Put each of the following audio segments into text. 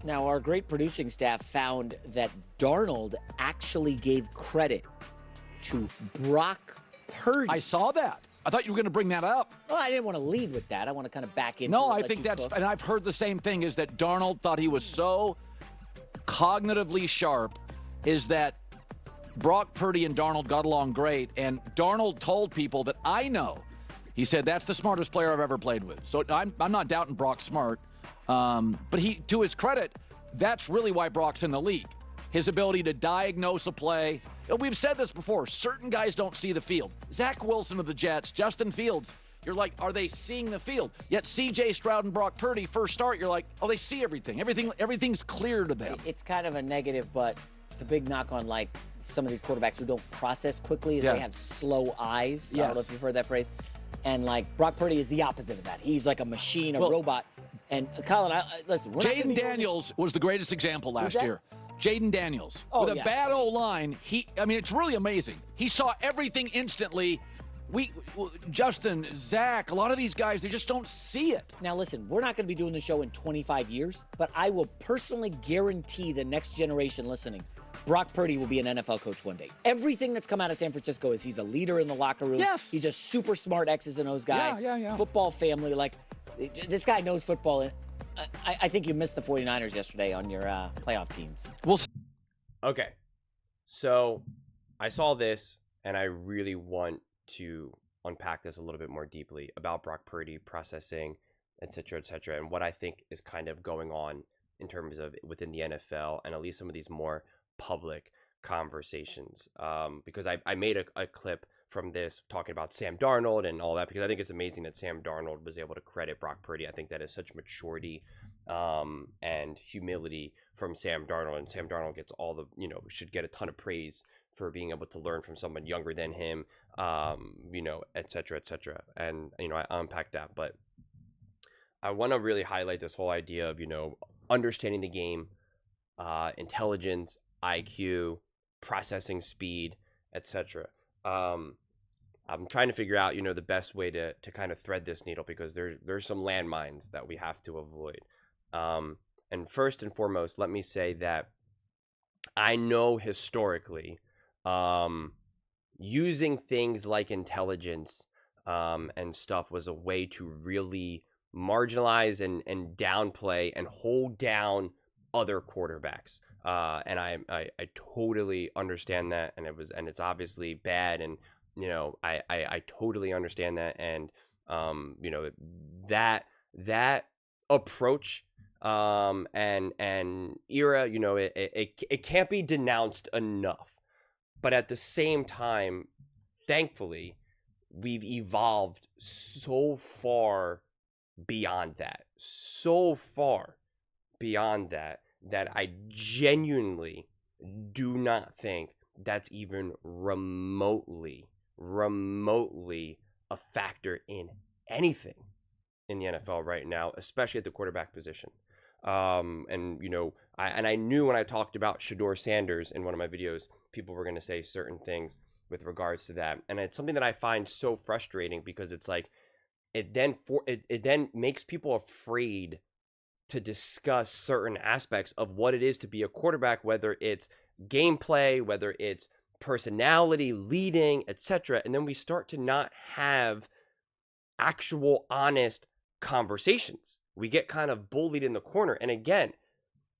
Now, our great producing staff found that Darnold actually gave credit to Brock Purdy. I saw that. I thought you were going to bring that up. Well, I didn't want to lead with that. I want to kind of back into it. No, I think that's, and I've heard the same thing, is that Darnold thought he was so cognitively sharp, is that Brock Purdy and Darnold got along great, and Darnold told people that I know, he said, that's the smartest player I've ever played with. So I'm not doubting Brock's smart, but he, to his credit, that's really why Brock's in the league. His ability to diagnose a play. We've said this before. Certain guys don't see the field. Zach Wilson of the Jets, Justin Fields. You're like, are they seeing the field? Yet C.J. Stroud and Brock Purdy, first start, you're like, oh, they see everything. Everything's clear to them. It's kind of a negative, but the big knock on like some of these quarterbacks who don't process quickly is they have slow eyes. Yes. I don't know if you've heard that phrase. And like Brock Purdy is the opposite of that. He's like a machine, a robot. And Colin, listen. Jaden Daniels was the greatest example last year. Jaden Daniels. With a bad O-line, it's really amazing. He saw everything instantly. Justin, Zach, a lot of these guys, they just don't see it. Now listen, we're not going to be doing the show in 25 years, but I will personally guarantee the next generation listening, Brock Purdy will be an NFL coach one day. Everything that's come out of San Francisco is he's a leader in the locker room. Yes. He's a super smart X's and O's guy. Yeah. Football family. Like, this guy knows football. I think you missed the 49ers yesterday on your playoff teams. Okay, so I saw this, and I really want to unpack this a little bit more deeply about Brock Purdy processing, et cetera, and what I think is kind of going on in terms of within the NFL and at least some of these more public conversations. Because I made a clip from this talking about Sam Darnold and all that, because I think it's amazing that Sam Darnold was able to credit Brock Purdy. I think that is such maturity and humility from Sam Darnold, and Sam Darnold gets all the, should get a ton of praise for being able to learn from someone younger than him, et cetera, and I unpacked that, but I want to really highlight this whole idea of understanding the game, intelligence, IQ, processing speed, etc. I'm trying to figure out, the best way to kind of thread this needle, because there's some landmines that we have to avoid. And first and foremost, let me say that I know historically, using things like intelligence and stuff was a way to really marginalize and downplay and hold down other quarterbacks. And I totally understand that, and it's obviously bad, and I totally understand that, and that approach and era, it can't be denounced enough. But at the same time, thankfully, we've evolved so far beyond that, that I genuinely do not think that's even remotely a factor in anything in the NFL right now, especially at the quarterback position. I knew when I talked about Shedeur Sanders in one of my videos, people were going to say certain things with regards to that. And it's something that I find so frustrating, because it's like, it then makes people afraid to discuss certain aspects of what it is to be a quarterback, whether it's gameplay, whether it's personality, leading, etc. And then we start to not have actual honest conversations. We get kind of bullied in the corner. And again,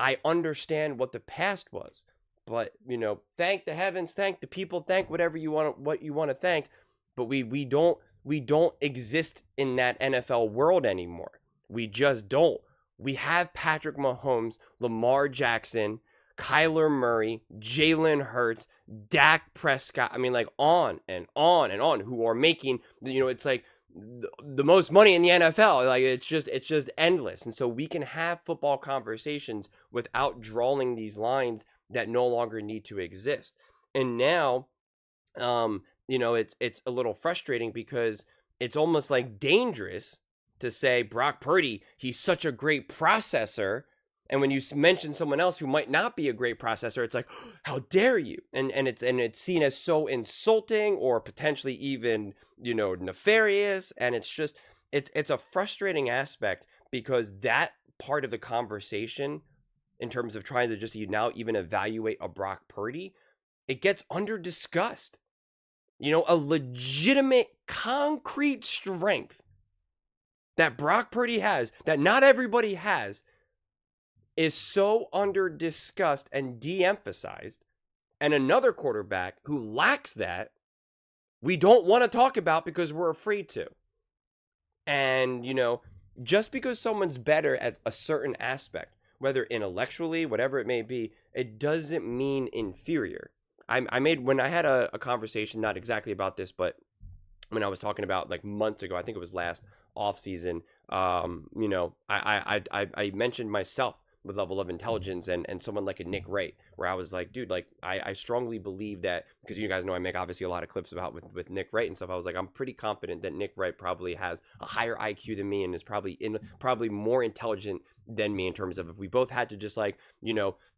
I understand what the past was, but thank the heavens, thank the people, thank what you want to thank, but we don't exist in that NFL world anymore. We just don't. We have Patrick Mahomes, Lamar Jackson, Kyler Murray, Jalen Hurts, Dak Prescott. On and on and on, who are making, it's like the most money in the NFL. Like, it's just endless. And so we can have football conversations without drawing these lines that no longer need to exist. And now, it's a little frustrating, because it's almost like dangerous to say Brock Purdy, he's such a great processor, and when you mention someone else who might not be a great processor, it's like, how dare you? And it's seen as so insulting, or potentially even nefarious. And it's a frustrating aspect, because that part of the conversation in terms of trying to just now even evaluate a Brock Purdy, it gets under discussed. A legitimate, concrete strength that Brock Purdy has, that not everybody has, is so under discussed and de-emphasized. And another quarterback who lacks that, we don't want to talk about because we're afraid to. And, just because someone's better at a certain aspect, whether intellectually, whatever it may be, it doesn't mean inferior. When I had a conversation, not exactly about this, but when I was talking about like months ago, I think it was last off season, I mentioned myself with level of intelligence and someone like a Nick Wright, where I was like, dude, like I strongly believe that, because you guys know I make obviously a lot of clips about with Nick Wright and stuff. I was like, I'm pretty confident that Nick Wright probably has a higher IQ than me and is probably more intelligent than me, in terms of if we both had to just like,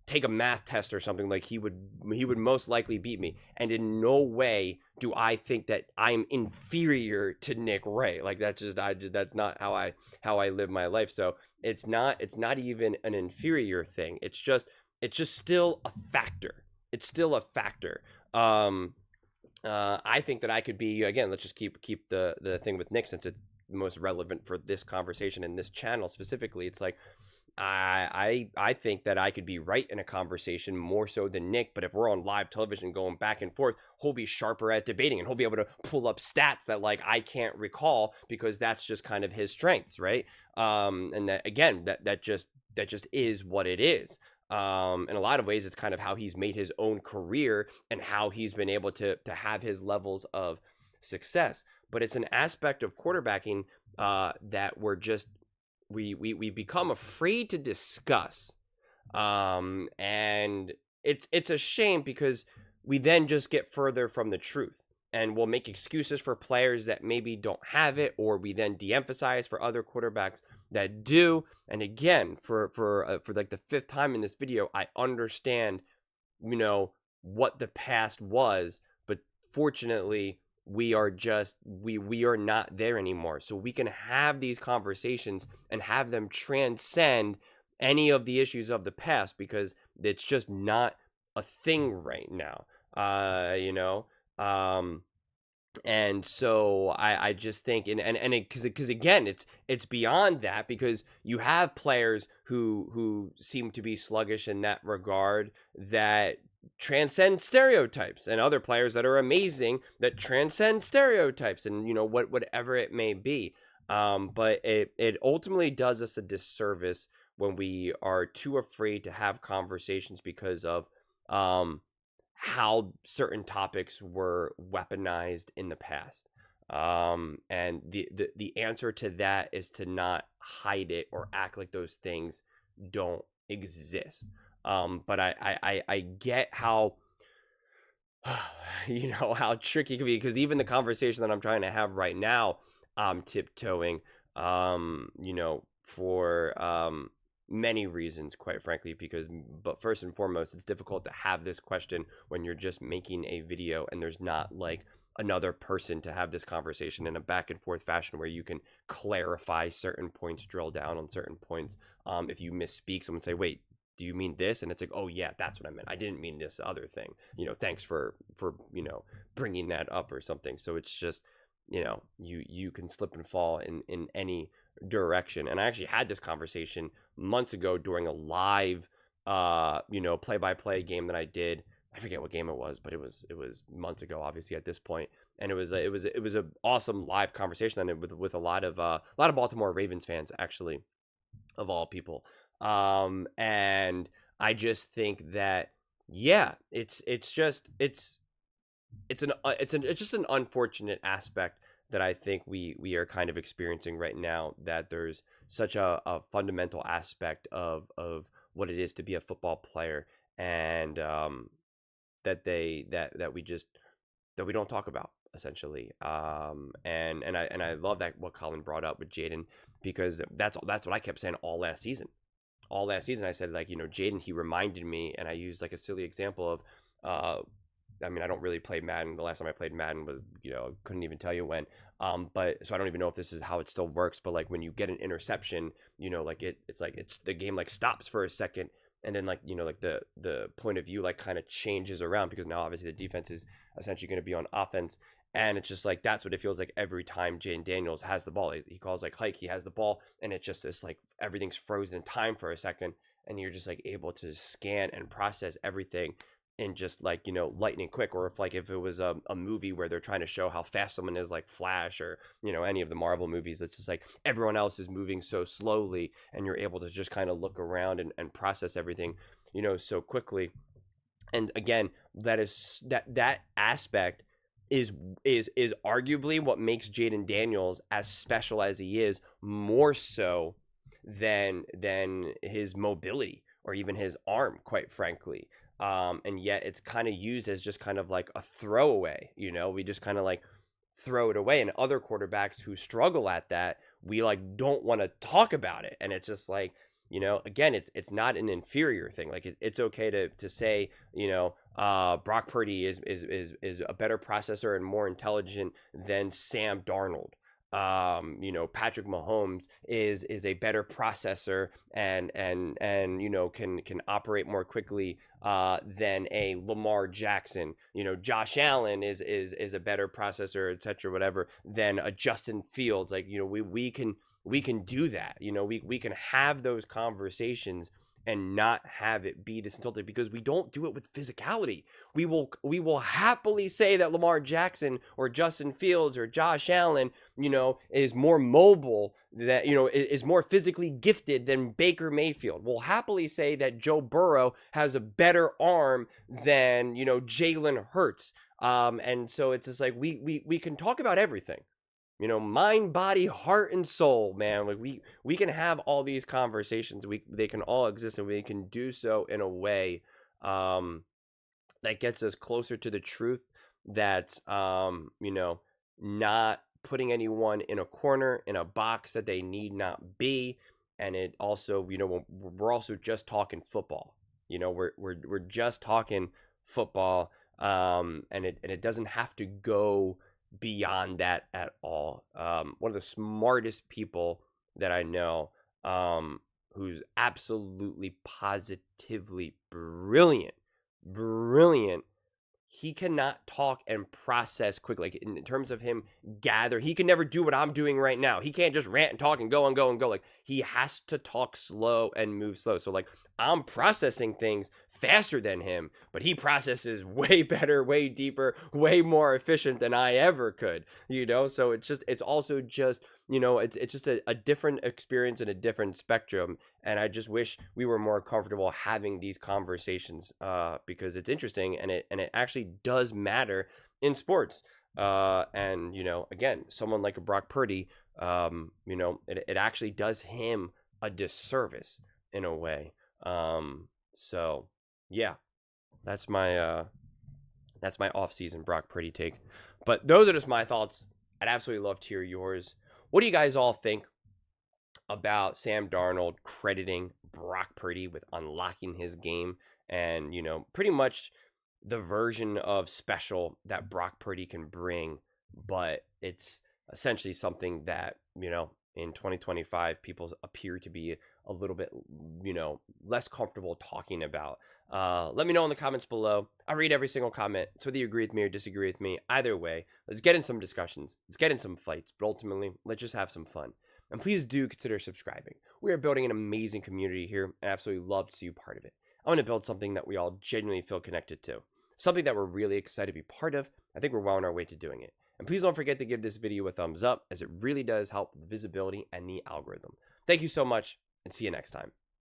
take a math test or something, like he would most likely beat me. And in no way do I think that I'm inferior to Nick Wright. Like that's not how I live my life. So it's not even an inferior thing. It's just still a factor. It's still a factor. I think that I could be, again, let's just keep the thing with Nick, since it's most relevant for this conversation and this channel specifically. It's like, I think that I could be right in a conversation more so than Nick, but if we're on live television going back and forth, he'll be sharper at debating and he'll be able to pull up stats that like I can't recall, because that's just kind of his strengths, right? And that, again, that just is what it is. In a lot of ways, it's kind of how he's made his own career and how he's been able to have his levels of success. But it's an aspect of quarterbacking that we've become afraid to discuss, and it's a shame, because we then just get further from the truth, and we'll make excuses for players that maybe don't have it, or we then de-emphasize for other quarterbacks that do. And again, for like the fifth time in this video, I understand what the past was, but fortunately we are not there anymore. So we can have these conversations and have them transcend any of the issues of the past, because it's just not a thing right now. And so I just think, because again, it's beyond that, because you have players who seem to be sluggish in that regard, that transcend stereotypes, and other players that are amazing that transcend stereotypes, and whatever it may be. But it ultimately does us a disservice when we are too afraid to have conversations because of how certain topics were weaponized in the past. And the answer to that is to not hide it or act like those things don't exist. But I get how how tricky it can be, because even the conversation that I'm trying to have right now, I'm tiptoeing, for many reasons, quite frankly, but first and foremost, it's difficult to have this question when you're just making a video and there's not like another person to have this conversation in a back and forth fashion where you can clarify certain points, drill down on certain points. If you misspeak, someone say, wait, do you mean this? And it's like, oh yeah, that's what I meant. I didn't mean this other thing. Thanks for bringing that up or something. So it's just, you can slip and fall in any direction. And I actually had this conversation months ago during a live, play-by-play game that I did. I forget what game it was, but it was months ago, obviously at this point. And it was an awesome live conversation with a lot of Baltimore Ravens fans, actually, of all people. And I just think that, yeah, it's just an unfortunate aspect that I think we are kind of experiencing right now, that there's such a fundamental aspect of what it is to be a football player, and that we don't talk about, essentially. And I love that what Colin brought up with Jaden, because that's what I kept saying all last season. I said, like, Jaden, he reminded me, and I used like a silly example of, I don't really play Madden. The last time I played Madden was, couldn't even tell you when. But so I don't even know if this is how it still works. But like when you get an interception, like it's the game like stops for a second, and then like like the point of view like kind of changes around, because now obviously the defense is essentially going to be on offense. And it's just like that's what it feels like every time Jaden Daniels has the ball. He calls like hike, he has the ball, and it's just this like everything's frozen in time for a second, and you're just like able to scan and process everything in just like lightning quick. Or if it was a movie where they're trying to show how fast someone is, like Flash, or any of the Marvel movies, it's just like everyone else is moving so slowly, and you're able to just kind of look around and process everything so quickly. And again, that aspect is arguably what makes Jaden Daniels as special as he is, more so than his mobility or even his arm, quite frankly. And yet it's kind of used as just kind of like a throwaway. We just kind of like throw it away, and other quarterbacks who struggle at that, we like don't want to talk about it. And it's just like, again, it's not an inferior thing. Like it's okay to say, Brock Purdy is a better processor and more intelligent than Sam Darnold. Patrick Mahomes is a better processor and can operate more quickly than a Lamar Jackson. Josh Allen is a better processor, etc., whatever, than a Justin Fields. Like, we can do that. We can have those conversations and not have it be this insulting, because we don't do it with physicality. We will happily say that Lamar Jackson or Justin Fields or Josh Allen, is more mobile, that, is more physically gifted than Baker Mayfield. We'll happily say that Joe Burrow has a better arm than, Jalen Hurts. And so it's just like, we can talk about everything. Mind, body, heart, and soul, man. Like we can have all these conversations. They can all exist, and we can do so in a way that gets us closer to the truth. That's not putting anyone in a corner, in a box that they need not be. And it also, we're also just talking football. We're just talking football, and it doesn't have to go beyond that at all. One of the smartest people that I know, who's absolutely positively brilliant, he cannot talk and process quickly. Like in terms of him gather, he can never do what I'm doing right now. He can't just rant and talk and go and go and go. Like, he has to talk slow and move slow. So like, I'm processing things faster than him, but he processes way better, way deeper, way more efficient than I ever could, So it's also just, it's just a different experience and a different spectrum. And I just wish we were more comfortable having these conversations, because it's interesting, and it actually does matter in sports. And again, someone like a Brock Purdy, it actually does him a disservice in a way. So yeah, that's my off-season Brock Purdy take. But those are just my thoughts. I'd absolutely love to hear yours. What do you guys all think about Sam Darnold crediting Brock Purdy with unlocking his game, and pretty much the version of special that Brock Purdy can bring, but it's essentially something that in 2025 people appear to be a little bit less comfortable talking about. Let me know in the comments below. I read every single comment, so whether you agree with me or disagree with me, either way, let's get in some discussions, let's get in some fights, but ultimately let's just have some fun. And please do consider subscribing. We are building an amazing community here, and I absolutely love to see you part of it. I want to build something that we all genuinely feel connected to, something that we're really excited to be part of. I think we're well on our way to doing it. And please don't forget to give this video a thumbs up, as it really does help the visibility and the algorithm. Thank you so much, and see you next time.